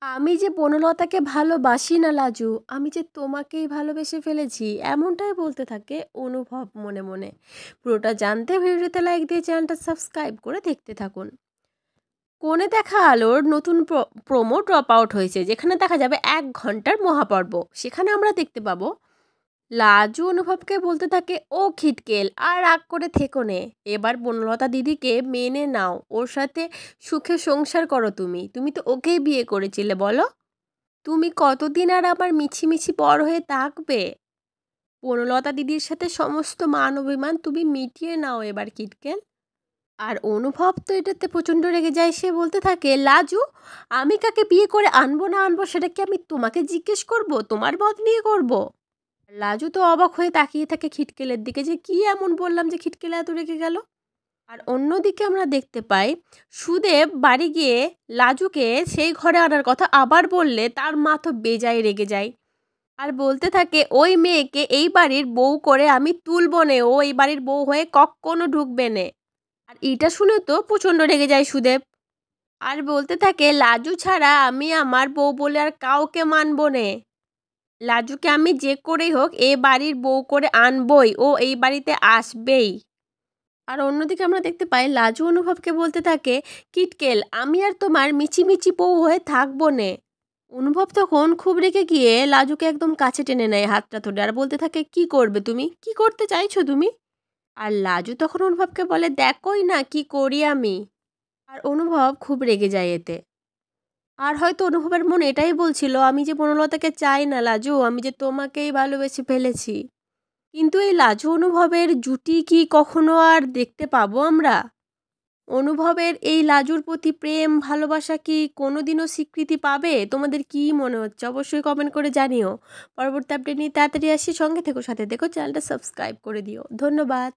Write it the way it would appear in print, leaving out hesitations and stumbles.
আমি যে বনলতাকে ভালোবাসি না লাজু, আমি যে তোমাকেই ভালোবেসে ফেলেছি এমনটাই বলতে থাকে অনুভব মনে মনে। পুরোটা জানতে ভিডিওতে লাইক দিয়ে চ্যানেলটা সাবস্ক্রাইব করে দেখতে থাকুন। কোণে দেখা আলোর নতুন প্রোমো ড্রপ আউট হয়েছে, যেখানে দেখা যাবে 1 ঘন্টার মহাপর্ব। সেখানে আমরা দেখতে পাবো লাজু অনুভবকে বলতে থাকে, ও খিটকেল আর রাগ করে থেকো নে, এবার বনলতা দিদিকে মেনে নাও, ওর সাথে সুখে সংসার করো। তুমি তুমি তো ওকেই বিয়ে করেছিলে, বলো তুমি কতদিন আর আমার মিছিমিছি বড় হয়ে থাকবে? বনলতা দিদির সাথে সমস্ত মান অভিমান তুমি মিটিয়ে নাও এবার কিটকেল। আর অনুভব তো এটাতে প্রচণ্ড রেগে যায়। সে বলতে থাকে, লাজু আমি কাকে বিয়ে করে আনবো না আনবো সেটা কি আমি তোমাকে জিজ্ঞেস করব? তোমার মত নিয়ে করব? লাজু তো অবাক হয়ে তাকিয়ে থাকে খিটকেলের দিকে, যে কি এমন বললাম যে খিটকেলে এত রেগে গেল। আর অন্যদিকে আমরা দেখতে পাই সুদেব বাড়ি গিয়ে লাজুকে সেই ঘরে আনার কথা আবার বললে তার মা তো বেজায় রেগে যায়। আর বলতে থাকে, ওই মেয়েকে এই বাড়ির বউ করে আমি তুলবো নে, ও এই বাড়ির বউ হয়ে কখনো ঢুকবে নে। আর এটা শুনে তো প্রচণ্ড রেগে যায় সুদেব। আর বলতে থাকে, লাজু ছাড়া আমি আমার বউ বলে আর কাউকে মানবো নে। লাজুকে আমি যে করেই হোক এ বাড়ির বউ করে আনবই, ও এই বাড়িতে আসবেই। আর অন্যদিকে আমরা দেখতে পাই লাজু অনুভবকে বলতে থাকে, কিটকেল আমি আর তোমার মিছিমিছি বউ হয়ে থাকবো নে। অনুভব তখন খুব রেগে গিয়ে লাজুকে একদম কাছে টেনে নেয় হাতটা ধরে, আর বলতে থাকে, কি করবে তুমি, কি করতে চাইছো তুমি? আর লাজু তখন অনুভবকে বলে, দেখোই না কি করি আমি। আর অনুভব খুব রেগে যায় এতে। আর হয়তো অনুভবের মন এটাই বলছিল, আমি যে বনলতাকে চাই না লাজু, আমি যে তোমাকেই ভালোবেসে ফেলেছি। কিন্তু এই লাজু অনুভবের জুটি কি কখনো আর দেখতে পাবো আমরা? অনুভবের এই লাজুর প্রতি প্রেম ভালোবাসা কি কোনোদিনও স্বীকৃতি পাবে? তোমাদের কি মনে হচ্ছে অবশ্যই কমেন্ট করে জানিও। পরবর্তী আপডেট নিয়ে তাড়াতাড়ি আসি, সঙ্গে থেকো, সাথে দেখো, চ্যানেলটা সাবস্ক্রাইব করে দিও। ধন্যবাদ।